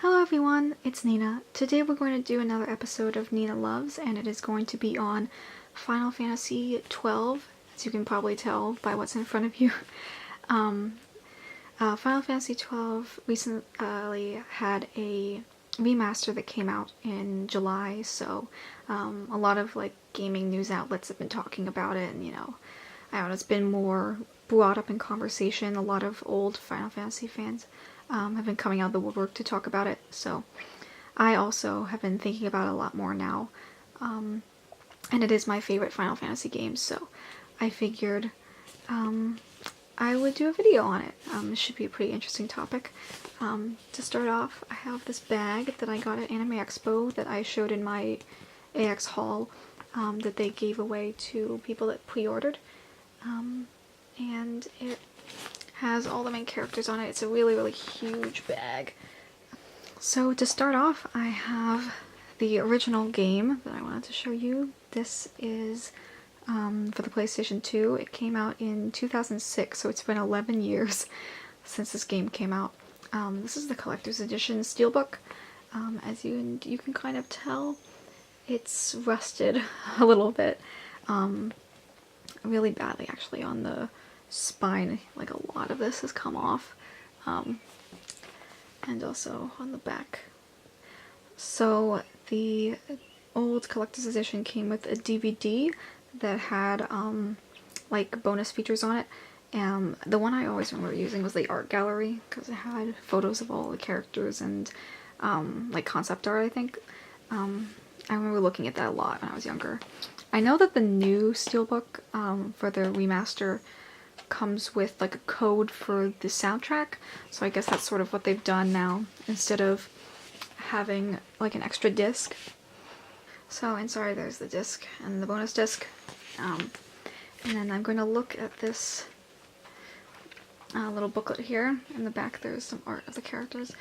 Hello everyone, it's Nina. Today we're going to do another episode of Nina Loves, and it is going to be on Final Fantasy XII, as you can probably tell by what's in front of you. Final Fantasy XII recently had a remaster that came out in July, so a lot of gaming news outlets have been talking about it, and I don't know, it's been more brought up in conversation. A lot of old Final Fantasy fans have been coming out of the woodwork to talk about it, so I also have been thinking about it a lot more now, and it is my favorite Final Fantasy game, so I figured I would do a video on it. It should be a pretty interesting topic. To start off, I have this bag that I got at Anime Expo that I showed in my AX haul that they gave away to people that pre-ordered, and it has all the main characters on it. It's a really, really huge bag. So to start off, I have the original game that I wanted to show you. This is for the PlayStation 2. It came out in 2006, so it's been 11 years since this game came out. This is the collector's edition steelbook. As you can kind of tell, it's rusted a little bit, really badly actually on the spine. Like, a lot of this has come off, and also on the back. So the old collector's edition came with a DVD that had like bonus features on it. The one I always remember using was the art gallery, because it had photos of all the characters and like concept art, I think. I remember looking at that a lot when I was younger. I know that the new steelbook for the remaster comes with like a code for the soundtrack, so I guess that's sort of what they've done now, instead of having like an extra disc. So inside there's the disc and the bonus disc, and then I'm going to look at this little booklet here. In the back there's some art of the characters,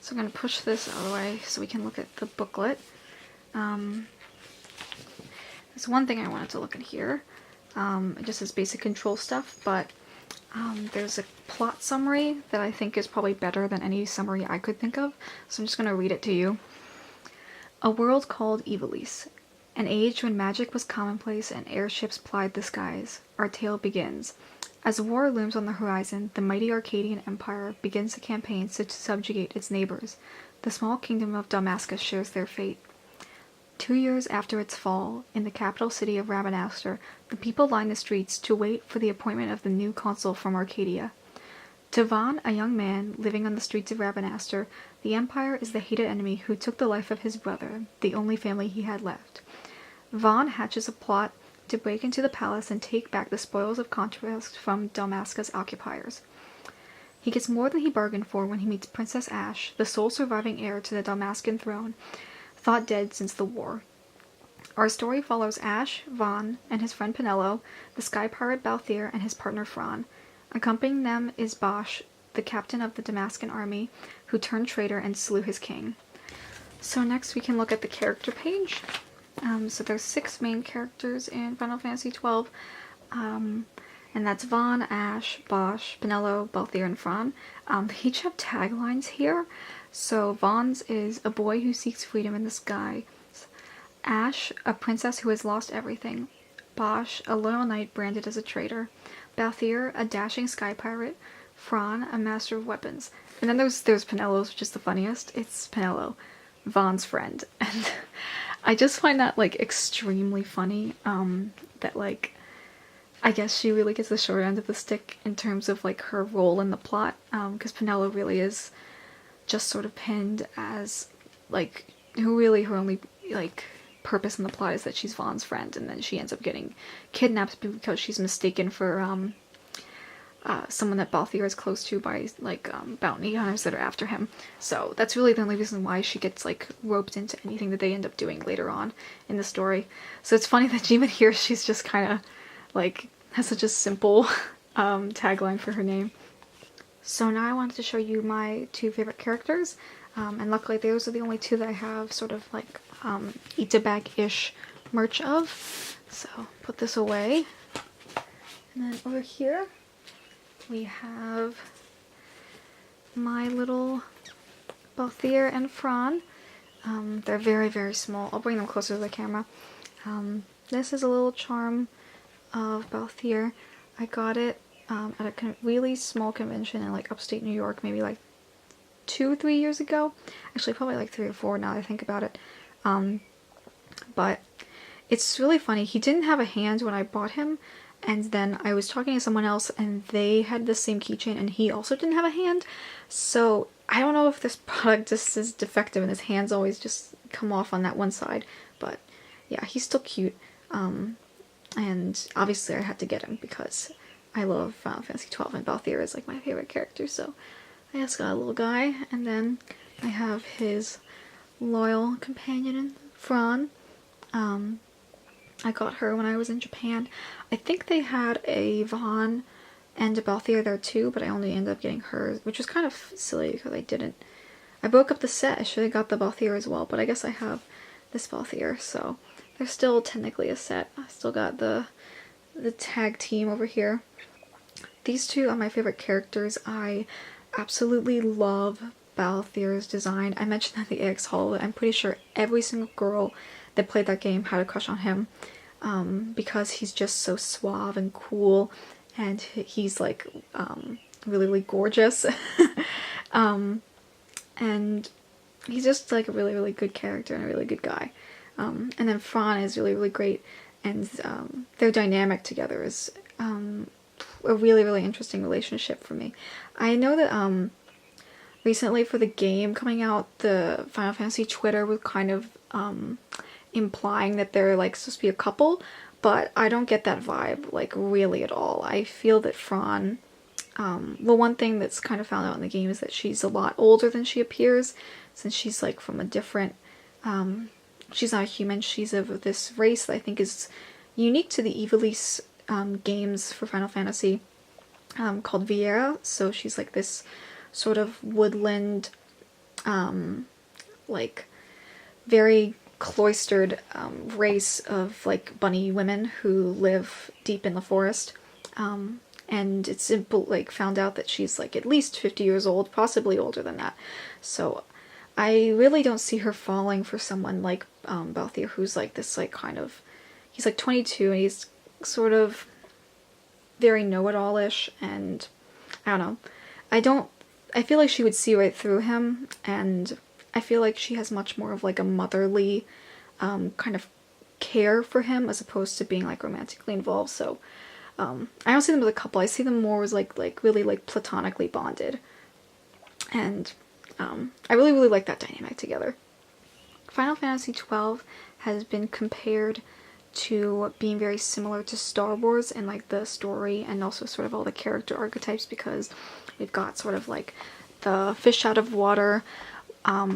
so I'm going to push this out of the way so we can look at the booklet. There's one thing I wanted to look at here. It just says basic control stuff, but there's a plot summary that I think is probably better than any summary I could think of, so I'm just going to read it to you. A world called Ivalice, an age when magic was commonplace and airships plied the skies. Our tale begins. As war looms on the horizon, the mighty Arcadian Empire begins a campaign to subjugate its neighbors. The small kingdom of Damascus shares their fate. 2 years after its fall, in the capital city of Rabanastre, the people line the streets to wait for the appointment of the new consul from Arcadia. To Vaughn, a young man living on the streets of Rabanastre, the Empire is the hated enemy who took the life of his brother, the only family he had left. Vaughn hatches a plot to break into the palace and take back the spoils of conquest from Damascus occupiers. He gets more than he bargained for when he meets Princess Ashe, the sole surviving heir to the Damascan throne, thought dead since the war. Our story follows Ashe, Vaughn, and his friend Pinello, the sky pirate Balthier, and his partner Fran. Accompanying them is Bosch, the captain of the Damascan army, who turned traitor and slew his king. So next we can look at the character page. So there's 6 main characters in Final Fantasy XII, and that's Vaughn, Ashe, Bosch, Pinello, Balthier, and Fran. They each have taglines here. So Vaughn's is a boy who seeks freedom in the sky. Ashe, a princess who has lost everything. Bosch, a loyal knight branded as a traitor. Balthier, a dashing sky pirate. Fran, a master of weapons. And then there's Pinello's, which is the funniest. It's Pinello, Vaughn's friend. And I just find that extremely funny, that I guess she really gets the short end of the stick in terms of her role in the plot, because Pinello really is just sort of pinned as who really her only purpose in the plot is that she's Vaughn's friend, and then she ends up getting kidnapped because she's mistaken for someone that Balthier is close to by bounty hunters that are after him. So that's really the only reason why she gets roped into anything that they end up doing later on in the story. So it's funny that even here she's just kind of has such a simple tagline for her name. So now I wanted to show you my 2 favorite characters, and luckily those are the only 2 that I have sort of eat-a-bag-ish merch of. So put this away, and then over here we have my little Balthier and Fran. They're very, very small. I'll bring them closer to the camera. This is a little charm of Balthier. I got it at a really small convention in like upstate New York, maybe like 2 or 3 years ago. Actually, probably like 3 or 4 now that I think about it. But it's really funny. He didn't have a hand when I bought him, and then I was talking to someone else and they had the same keychain and he also didn't have a hand. So I don't know if this product just is defective and his hands always just come off on that one side. But yeah, he's still cute. And obviously I had to get him because I love Final Fantasy XII and Balthier is like my favorite character. So I just got a little guy, and then I have his loyal companion, Fran. I got her when I was in Japan. I think they had a Vaughn and a Balthier there too, but I only ended up getting her, which was kind of silly because I didn't. I broke up the set. I should have got the Balthier as well, but I guess I have this Balthier, so they're still technically a set. I still got the tag team over here. These two are my favorite characters. I absolutely love Balthier's design. I mentioned that at the AX Hall. I'm pretty sure every single girl that played that game had a crush on him because he's just so suave and cool, and he's like really, really gorgeous. And he's just like a really, really good character and a really good guy. And then Fran is really, really great, and their dynamic together is a really, really interesting relationship for me. I know that recently for the game coming out, the Final Fantasy Twitter was kind of implying that they're like supposed to be a couple, but I don't get that vibe like really at all. I feel that Fran, well, one thing that's kind of found out in the game is that she's a lot older than she appears, since she's like from a different, she's not a human, she's of this race that I think is unique to the Ivalice games for Final Fantasy, called Viera. So she's like this sort of woodland, like very cloistered race of like bunny women who live deep in the forest. And it's like found out that she's like at least 50 years old, possibly older than that. So I really don't see her falling for someone like Balthier, who's like this like kind of, he's like 22 and he's sort of very know-it-all-ish, and I don't know. I feel like she would see right through him, and I feel like she has much more of like a motherly kind of care for him as opposed to being like romantically involved. So I don't see them as a couple. I see them more as like really like platonically bonded, and I really, really like that dynamic together. Final Fantasy XII has been compared to being very similar to Star Wars in like the story and also sort of all the character archetypes, because we've got sort of like the fish out of water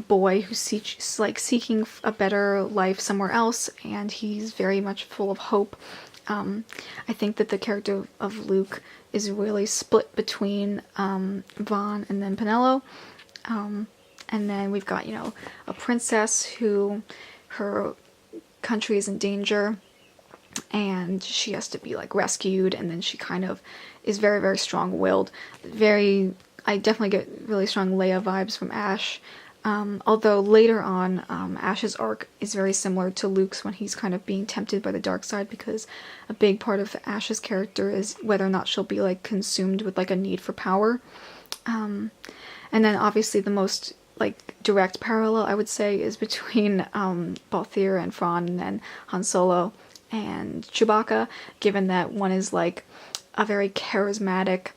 boy who's seeking a better life somewhere else, and he's very much full of hope. I think that the character of Luke is really split between Vaughn and then Penelo. And then we've got, you know, a princess who her country is in danger and she has to be like rescued, and then she kind of is very, very strong-willed. I definitely get really strong Leia vibes from Ash. Although later on, Ash's arc is very similar to Luke's when he's kind of being tempted by the dark side, because a big part of Ash's character is whether or not she'll be like consumed with like a need for power. And then obviously the most like direct parallel I would say is between Balthier and Fran, and then Han Solo and Chewbacca, given that one is like a very charismatic,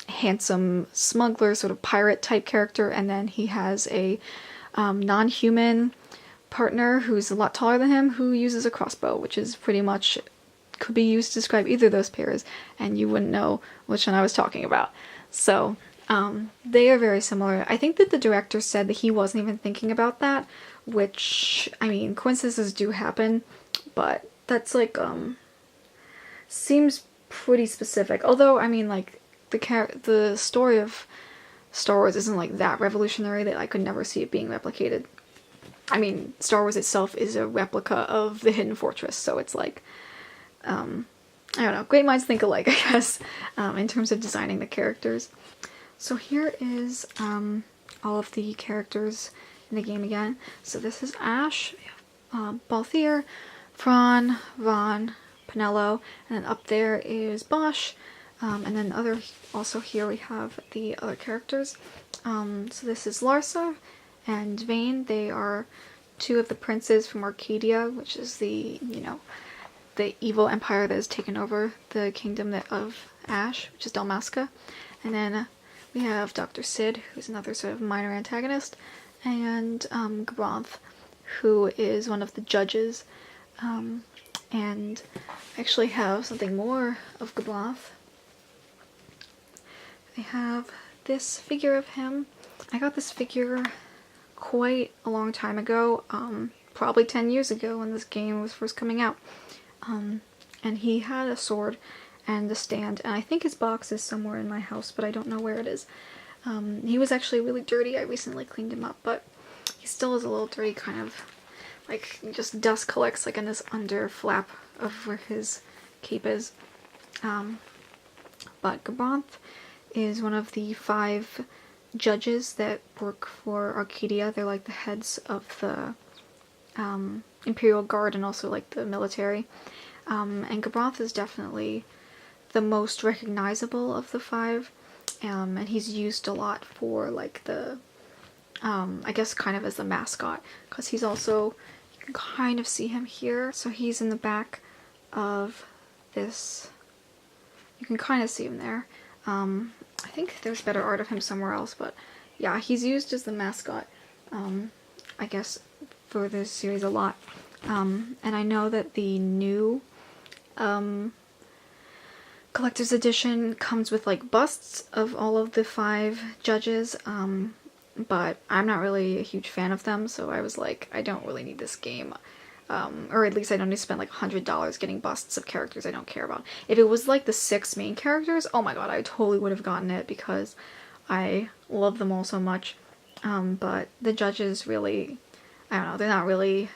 handsome smuggler, sort of pirate type character, and then he has a non-human partner who's a lot taller than him who uses a crossbow, which is pretty much could be used to describe either of those pairs, and you wouldn't know which one I was talking about. So they are very similar. I think that the director said that he wasn't even thinking about that, which, I mean, coincidences do happen, but that's like seems pretty specific. Although, I mean, like the story of Star Wars isn't like that revolutionary that I could never see it being replicated. I mean, Star Wars itself is a replica of the Hidden Fortress, so it's like, I don't know, great minds think alike, I guess, in terms of designing the characters. So here is all of the characters in the game again. So this is Ash, Balthier, Fran, Vaughn, Penelo, and then up there is Bosch, and then also here we have the other characters. So this is Larsa and Vane. They are two of the princes from Arcadia, which is the evil empire that has taken over the kingdom of Ash, which is Dalmasca. And then we have Dr. Sid, who's another sort of minor antagonist, and Gabranth, who is one of the judges. And I actually have something more of Gabranth. I have this figure of him. I got this figure quite a long time ago, probably 10 years ago when this game was first coming out. And he had a sword and a stand, and I think his box is somewhere in my house, but I don't know where it is. He was actually really dirty. I recently cleaned him up, but he still is a little dirty, kind of like just dust collects like in this under flap of where his cape is. But Gabranth is one of the 5 judges that work for Arcadia. They're like the heads of the Imperial Guard and also like the military. And Gabranth is definitely the most recognizable of the 5, and he's used a lot for like the, I guess kind of as the mascot, because he's also, you can kind of see him here, so he's in the back of this, you can kind of see him there. I think there's better art of him somewhere else, but yeah, he's used as the mascot, I guess, for this series a lot. And I know that the new collector's edition comes with like busts of all of the 5 judges, but I'm not really a huge fan of them, so I was like, I don't really need this game. Or at least I don't need to spend like $100 getting busts of characters I don't care about. If it was like the 6 main characters, oh my god, I totally would have gotten it because I love them all so much. But the judges really, I don't know, they're not really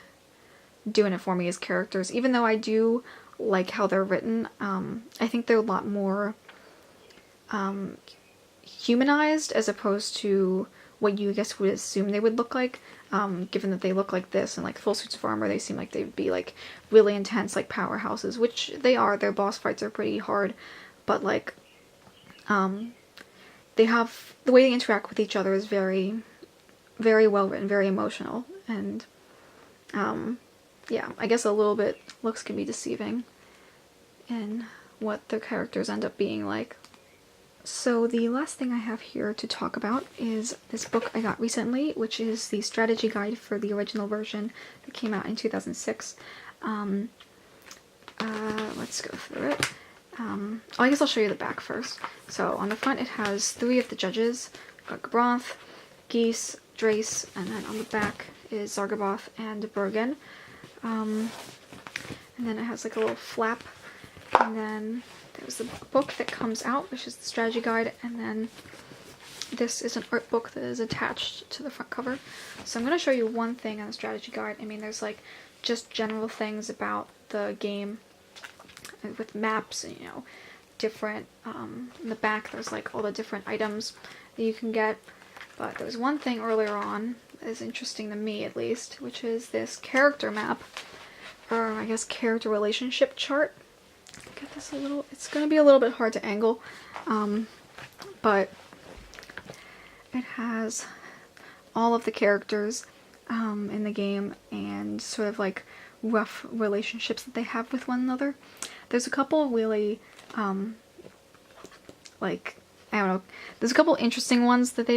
doing it for me as characters, even though I do like how they're written. I think they're a lot more humanized as opposed to what you, I guess, would assume they would look like. Given that they look like this and like full suits of armor, they seem like they'd be like really intense, like powerhouses, which they are. Their boss fights are pretty hard, but like they have, the way they interact with each other is very, very well written, very emotional, and yeah, I guess a little bit looks can be deceiving in what their characters end up being like. So the last thing I have here to talk about is this book I got recently, which is the strategy guide for the original version that came out in 2006. Let's go through it. I guess I'll show you the back first. So on the front it has 3 of the judges. We've got Gabranth, Geese, Drace, and then on the back is Zargaboth and Bergen. And then it has like a little flap, and then there's the book that comes out, which is the strategy guide, and then this is an art book that is attached to the front cover. So I'm going to show you one thing on the strategy guide. I mean, there's like just general things about the game with maps and, you know, different, in the back there's like all the different items that you can get. But there was one thing earlier on that is interesting to me, at least, which is this character map, or I guess character relationship chart. Get this a little, it's going to be a little bit hard to angle, but it has all of the characters in the game and sort of like rough relationships that they have with one another. There's a couple really like, I don't know, there's a couple interesting ones that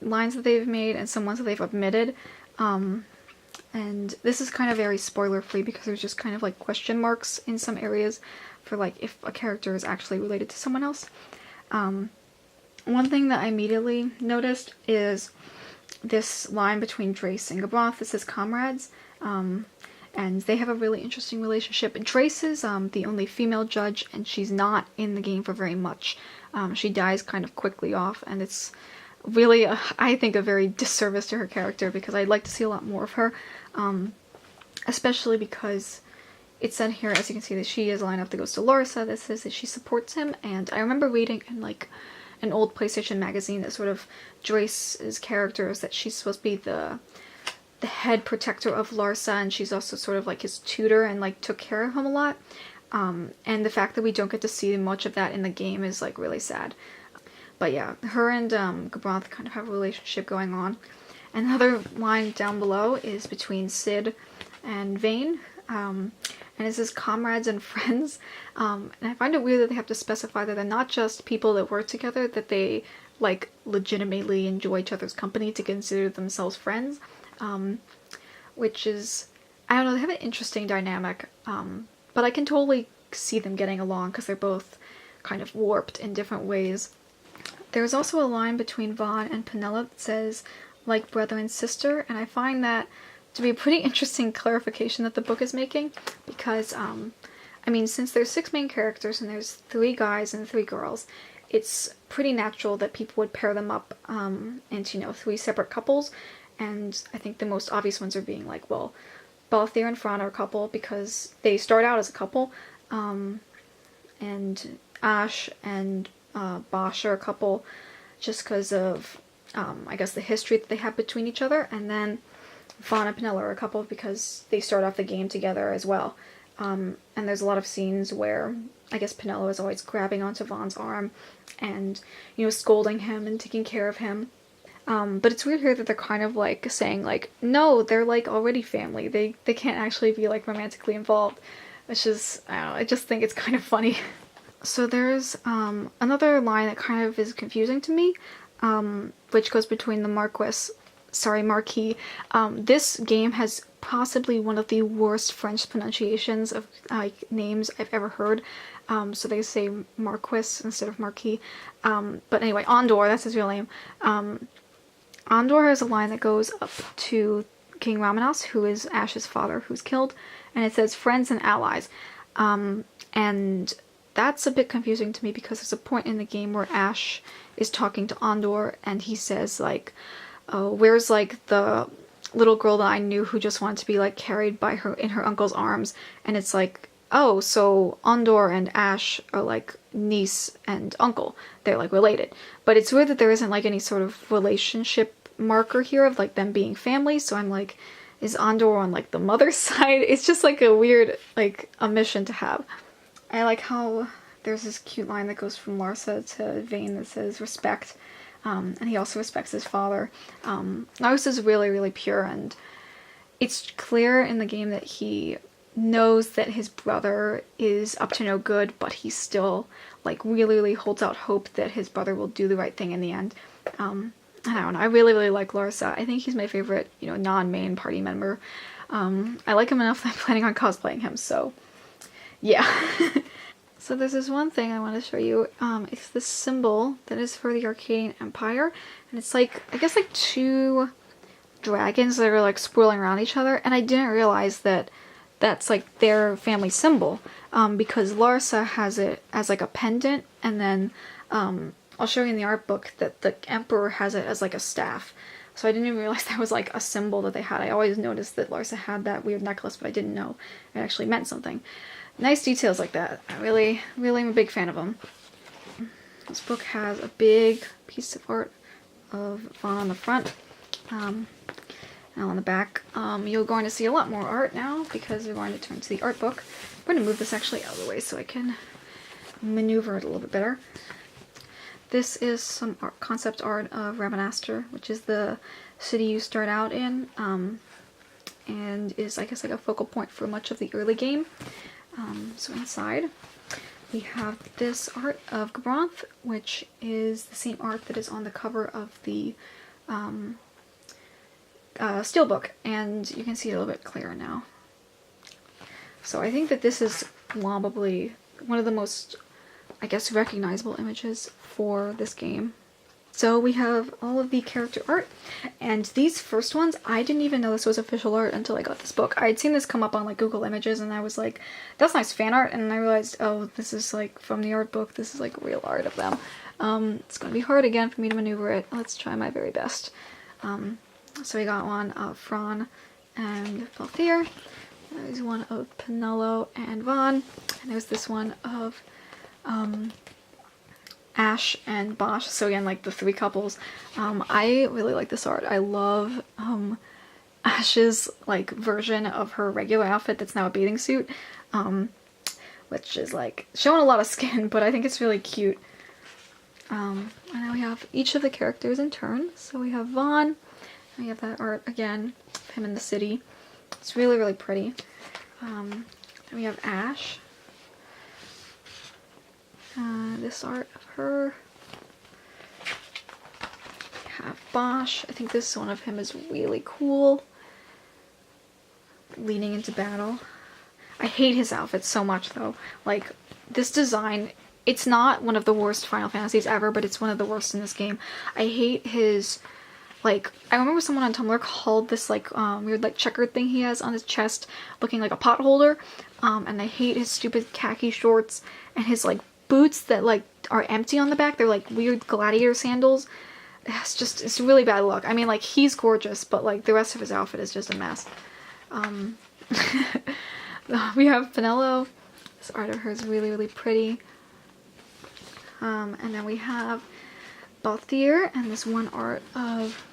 lines that they've made and some ones that they've omitted, and this is kind of very spoiler free because there's just kind of like question marks in some areas for like if a character is actually related to someone else. One thing that I immediately noticed is this line between Drace and Gabranth. This says comrades, and they have a really interesting relationship. Drace is the only female judge, and she's not in the game for very much. She dies kind of quickly off, and it's really, I think, a very disservice to her character because I'd like to see a lot more of her, especially because it said here, as you can see, that she is a line up that goes to Larsa. This says that she supports him, and I remember reading in like an old PlayStation magazine that sort of traces characters, that she's supposed to be the head protector of Larsa, and she's also sort of like his tutor and like took care of him a lot. And the fact that we don't get to see much of that in the game is like really sad. But yeah, her and Gabranth kind of have a relationship going on. Another line down below is between Cid and Vane, and it says comrades and friends. And I find it weird that they have to specify that they're not just people that work together, that they like legitimately enjoy each other's company to consider themselves friends. Which is, I don't know, they have an interesting dynamic, but I can totally see them getting along because they're both kind of warped in different ways. There's also a line between Vaughn and Penella that says, like brother and sister, and I find that to be a pretty interesting clarification that the book is making, because, I mean, since there's 6 main characters and there's 3 guys and 3 girls, it's pretty natural that people would pair them up into, you know, 3 separate couples. And I think the most obvious ones are being like, well, Balthier and Fran are a couple because they start out as a couple, and Ash and Bosch are a couple just because of, I guess, the history that they have between each other, and then Vaughn and Penella are a couple because they start off the game together as well. And there's a lot of scenes where, I guess, Penella is always grabbing onto Vaughn's arm and, you know, scolding him and taking care of him. But it's weird here that they're kind of like saying like, no, they're like already family. They can't actually be like romantically involved, which is, I don't know, I just think it's kind of funny. So there's another line that kind of is confusing to me, which goes between the Marquis. This game has possibly one of the worst French pronunciations of like names I've ever heard. So they say Marquis instead of Marquis. But anyway, Andor, that's his real name. Andor has a line that goes up to King Ramenas, who is Ash's father, who's killed, and it says friends and allies. And that's a bit confusing to me because there's a point in the game where Ash is talking to Andor and he says like, oh, where's like the little girl that I knew who just wanted to be like carried by her in her uncle's arms? And it's like, oh, so Andor and Ash are like niece and uncle. They're like related. But it's weird that there isn't like any sort of relationship marker here of like them being family. So I'm like, is Andor on like the mother's side? It's just like a weird like omission to have. I like how there's this cute line that goes from Larsa to Vane that says respect. And he also respects his father. Larsa is really, really pure, and it's clear in the game that he knows that his brother is up to no good, but he still like really, really holds out hope that his brother will do the right thing in the end. I don't know, I really, really like Larsa. I think he's my favorite, you know, non-main party member. I like him enough that I'm planning on cosplaying him, so yeah. So there's this one thing I want to show you. It's this symbol that is for the Arcadian Empire, and it's like, I guess like 2 dragons that are like swirling around each other, and I didn't realize that that's like their family symbol, because Larsa has it as like a pendant, and then I'll show you in the art book that the Emperor has it as like a staff. So I didn't even realize that was like a symbol that they had. I always noticed that Larsa had that weird necklace, but I didn't know it actually meant something. Nice details like that. I really, really am a big fan of them. This book has a big piece of art of Vaughn on the front. And on the back, you're going to see a lot more art now because we're going to turn to the art book. I'm going to move this actually out of the way so I can maneuver it a little bit better. This is some concept art of Rabanastre, which is the city you start out in, and is, I guess, like a focal point for much of the early game. So inside, we have this art of Gabranth, which is the same art that is on the cover of the steelbook, and you can see it a little bit clearer now. So I think that this is probably one of the most, I guess, recognizable images for this game. So we have all of the character art, and these first ones, I didn't even know this was official art until I got this book. I had seen this come up on like Google Images, and I was like, that's nice fan art, and I realized, oh, this is like from the art book, this is like real art of them. It's gonna be hard again for me to maneuver it. Let's try my very best. So we got one of Fran and Balthier. There's one of Penello and Vaughn, and there's this one of Ash and Bosch. So again, like the three couples. I really like this art. I love Ash's like version of her regular outfit that's now a bathing suit, which is like showing a lot of skin, but I think it's really cute. And now we have each of the characters in turn. So we have Vaughn, and we have that art again of him in the city. It's really, really pretty. Then we have Ash. This art of her. We have Bosch. I think this one of him is really cool. Leading into battle. I hate his outfit so much though. Like, this design, it's not one of the worst Final Fantasies ever, but it's one of the worst in this game. I hate his, like, I remember someone on Tumblr called this like weird like checkered thing he has on his chest looking like a pot holder. And I hate his stupid khaki shorts and his like boots that like are empty on the back. They're like weird gladiator sandals. It's a really bad look. I mean, like, he's gorgeous, but like the rest of his outfit is just a mess. We have Finello. This art of her is really, really pretty. And then we have Balthier and this one art of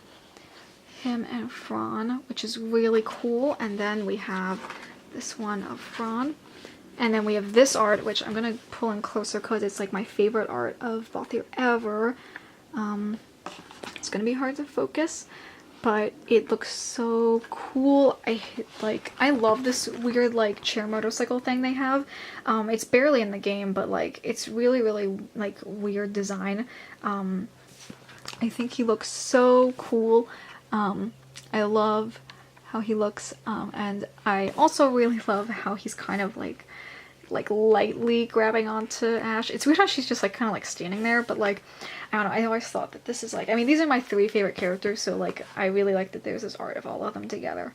him and Fran, which is really cool. And then we have this one of Fran. And then we have this art, which I'm going to pull in closer because it's like my favorite art of Balthier ever. It's going to be hard to focus, but it looks so cool. I love this weird like chair motorcycle thing they have. It's barely in the game, but like it's really, really like weird design. I think he looks so cool. I love how he looks, and I also really love how he's kind of like lightly grabbing onto Ash. It's weird how she's just like kind of like standing there, but like I don't know, I always thought that this is like, I mean, these are my three favorite characters, so like I really like that there's this art of all of them together.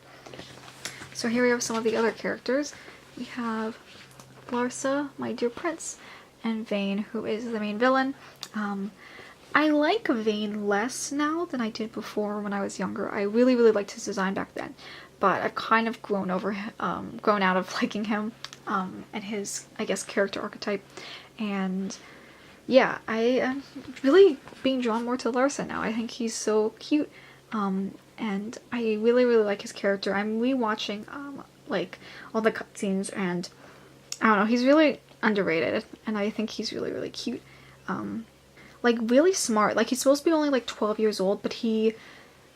So here we have some of the other characters. We have Larsa, my dear prince, and Vane, who is the main villain. I like Vane less now than I did before when I was younger. I really, really liked his design back then, but I've kind of grown out of liking him, and his, I guess, character archetype. And yeah, I am really being drawn more to Larsa now. I think he's so cute, and I really, really like his character. I'm rewatching like all the cutscenes, and I don't know, he's really underrated, and I think he's really, really cute. Like really smart. Like he's supposed to be only like 12 years old, but he,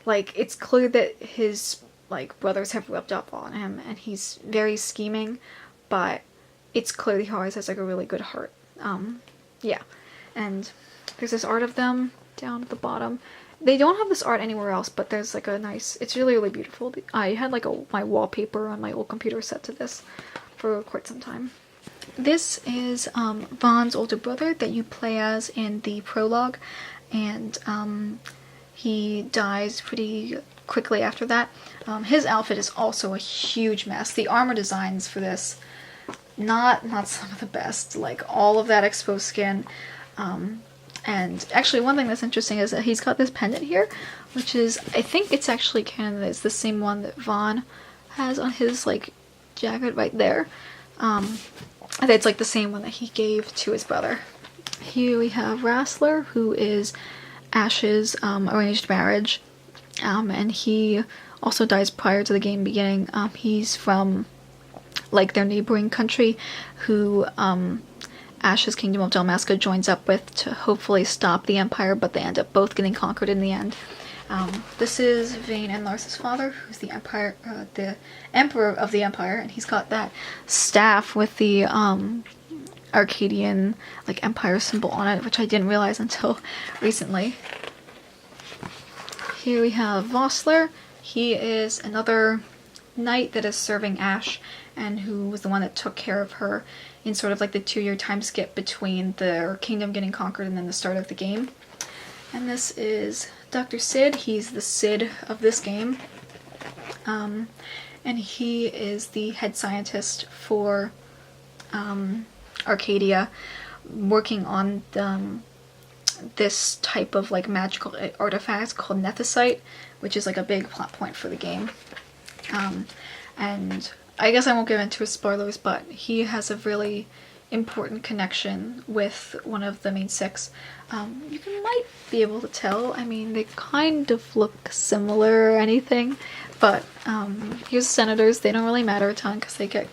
like, it's clear that his like brothers have rubbed up on him, and he's very scheming, but it's clear that he always has like a really good heart. Yeah, and there's this art of them down at the bottom. They don't have this art anywhere else, but there's like a nice, it's really, really beautiful. I had like my wallpaper on my old computer set to this for quite some time. This is Vaughn's older brother that you play as in the prologue, and he dies pretty quickly after that. His outfit is also a huge mess. The armor designs for this, not some of the best. Like all of that exposed skin. And actually one thing that's interesting is that he's got this pendant here, which is, I think it's actually canon that it's the same one that Vaughn has on his like jacket right there. And it's like the same one that he gave to his brother. Here we have Rassler, who is Ash's arranged marriage, and he also dies prior to the game beginning. He's from like their neighboring country, who Ash's Kingdom of Dalmasca joins up with to hopefully stop the Empire, but they end up both getting conquered in the end. This is Vane and Larsa's father, who's the Emperor of the Empire, and he's got that staff with the Arcadian like Empire symbol on it, which I didn't realize until recently. Here we have Vossler. He is another knight that is serving Ash, and who was the one that took care of her in sort of like the 2-year time skip between their kingdom getting conquered and then the start of the game. And this is Dr. Sid. He's the Sid of this game. And he is the head scientist for Arcadia, working on this type of like magical artifact called Nethicite, which is like a big plot point for the game. And I guess I won't get into spoilers, but he has a really important connection with one of the main six. You might be able to tell. I mean, they kind of look similar or anything, but here's the senators. They don't really matter a ton because they get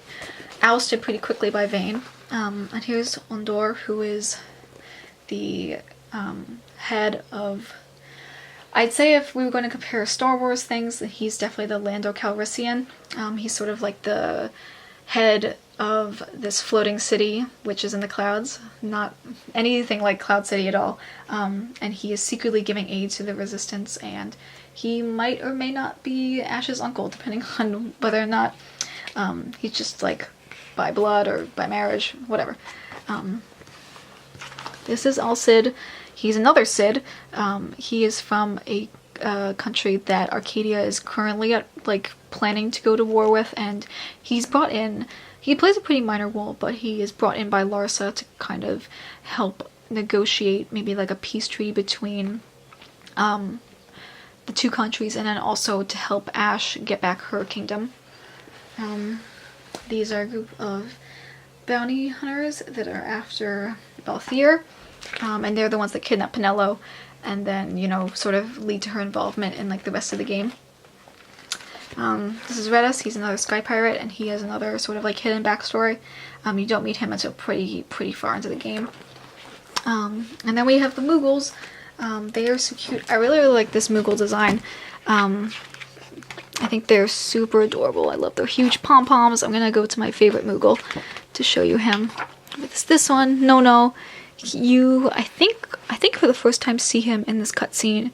ousted pretty quickly by Vane. And here's Ondor, who is the head of... I'd say if we were going to compare Star Wars things, he's definitely the Lando Calrissian. He's sort of like the head of this floating city, which is in the clouds. Not anything like Cloud City at all. And he is secretly giving aid to the Resistance, and he might or may not be Ash's uncle, depending on whether or not he's just like by blood or by marriage, whatever. This is Al-Cid. He's another Cid. He is from a country that Arcadia is currently planning to go to war with, and he's brought in. He plays a pretty minor role, but he is brought in by Larsa to kind of help negotiate maybe like a peace treaty between the two countries, and then also to help Ash get back her kingdom. These are a group of bounty hunters that are after Balthier. And they're the ones that kidnap Penelo and then, you know, sort of lead to her involvement in like the rest of the game. This is Redis. He's another sky pirate, and he has another sort of like hidden backstory. You don't meet him until pretty far into the game. And then we have the Moogles. They are so cute. I really like this Moogle design. I think they're super adorable. I love their huge pom-poms. I'm gonna go to my favorite Moogle to show you him. It's this one. No. You, I think for the first time see him in this cutscene,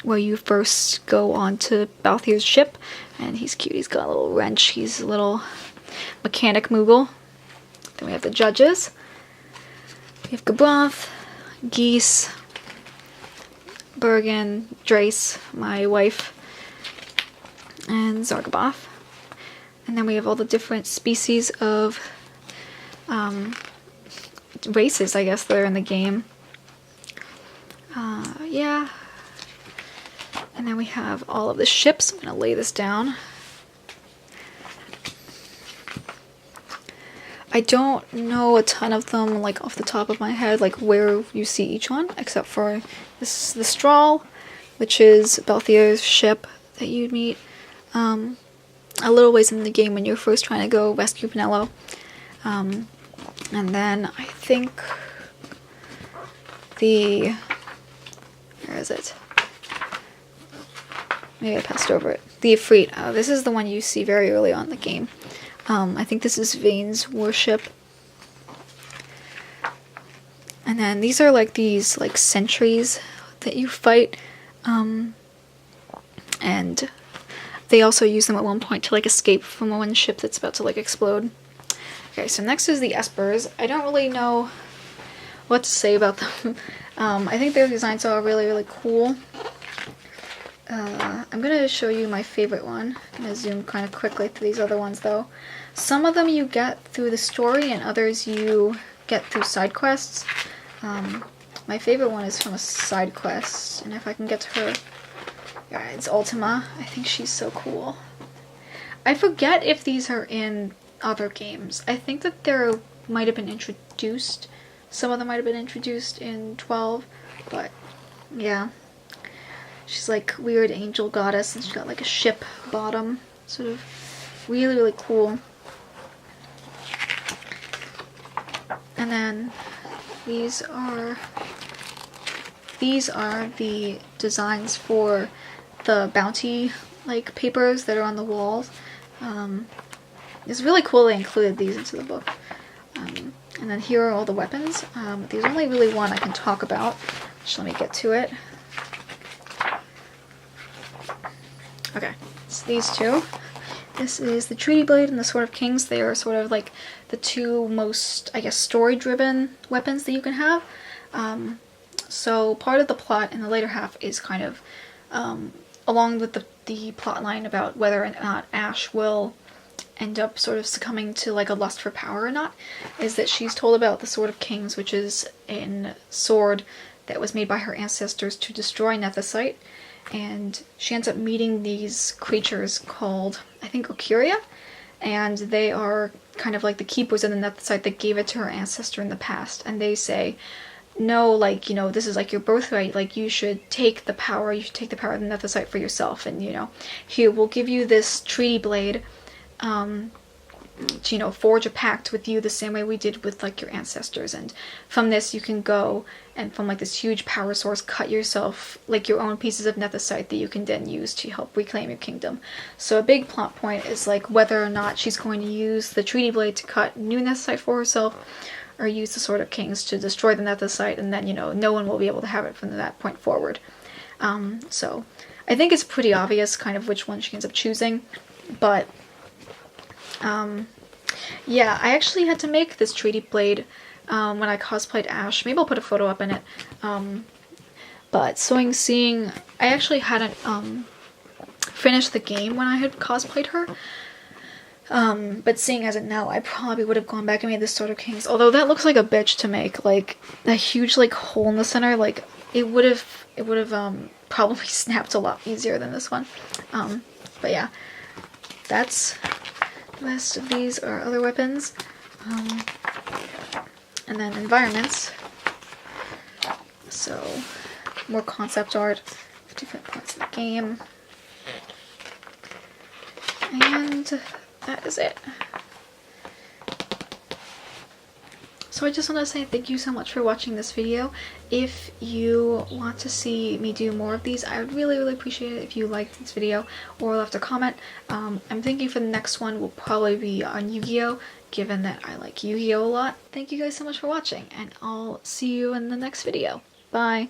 where you first go onto Balthier's ship, and he's cute. He's got a little wrench. He's a little mechanic Moogle. Then we have the judges. We have Gabroth, Geese, Bergen, Drace, my wife, and Zargaboth. And then we have all the different species of races, I guess, that are in the game. Yeah. And then we have all of the ships. I'm going to lay this down. I don't know a ton of them, like, off the top of my head, like, where you see each one, except for this, the Strahl, which is Balthier's ship that you meet a little ways in the game when you're first trying to go rescue Penelo. And then I think where is it? Maybe I passed over it. The Ifrit. This is the one you see very early on in the game. I think this is Vane's warship. And then these are like these like sentries that you fight. And they also use them at one point to like escape from one ship that's about to like explode. Okay, so next is the Espers. I don't really know what to say about them. I think their designs are really cool. I'm going to show you my favorite one. I'm going to zoom kind of quickly through these other ones though. Some of them you get through the story and others you get through side quests. My favorite one is from a side quest, and if I can get to her... Yeah, it's Ultima. I think she's so cool. I forget if these are in other games. I think that there might have been introduced. Some of them might have been introduced in 12, but yeah. She's like weird angel goddess, and she's got like a ship bottom. Sort of really cool. And then these are the designs for the bounty like papers that are on the walls. It's really cool they included these into the book. And then here are all the weapons. There's only really one I can talk about. Just let me get to it. Okay, it's these two. This is the Treaty Blade and the Sword of Kings. They are sort of like the two most, I guess, story-driven weapons that you can have. So part of the plot in the later half is kind of along with the plot line about whether or not Ash will end up sort of succumbing to like a lust for power or not, is that she's told about the Sword of Kings, which is a sword that was made by her ancestors to destroy Nethicite, and she ends up meeting these creatures called, I think, Okuria, and they are kind of like the keepers of the Nethicite that gave it to her ancestor in the past, and they say, no, like, you know, this is like your birthright, like, you should take the power, of the Nethicite for yourself, and, you know, here, we'll give you this treaty blade, to, you know, forge a pact with you the same way we did with, like, your ancestors, and from this you can go and from, like, this huge power source cut yourself, like, your own pieces of Nethicite that you can then use to help reclaim your kingdom. So a big plot point is, like, whether or not she's going to use the treaty blade to cut new Nethicite for herself, or use the Sword of Kings to destroy the Nethicite, and then, you know, no one will be able to have it from that point forward. So I think it's pretty obvious kind of which one she ends up choosing, but yeah, I actually had to make this treaty blade when I cosplayed Ash. Maybe I'll put a photo up in it. But seeing, I actually hadn't finished the game when I had cosplayed her. But seeing as it now, I probably would have gone back and made the Sword of Kings. Although that looks like a bitch to make. Like, that huge, like, hole in the center, like, it would have probably snapped a lot easier than this one. But yeah, that's... The rest of these are other weapons. And then environments. So, more concept art of different parts of the game. And that is it. So I just want to say thank you so much for watching this video. If you want to see me do more of these, I would really, really appreciate it if you liked this video or left a comment. I'm thinking for the next one will probably be on Yu-Gi-Oh! Given that I like Yu-Gi-Oh! A lot. Thank you guys so much for watching, and I'll see you in the next video. Bye!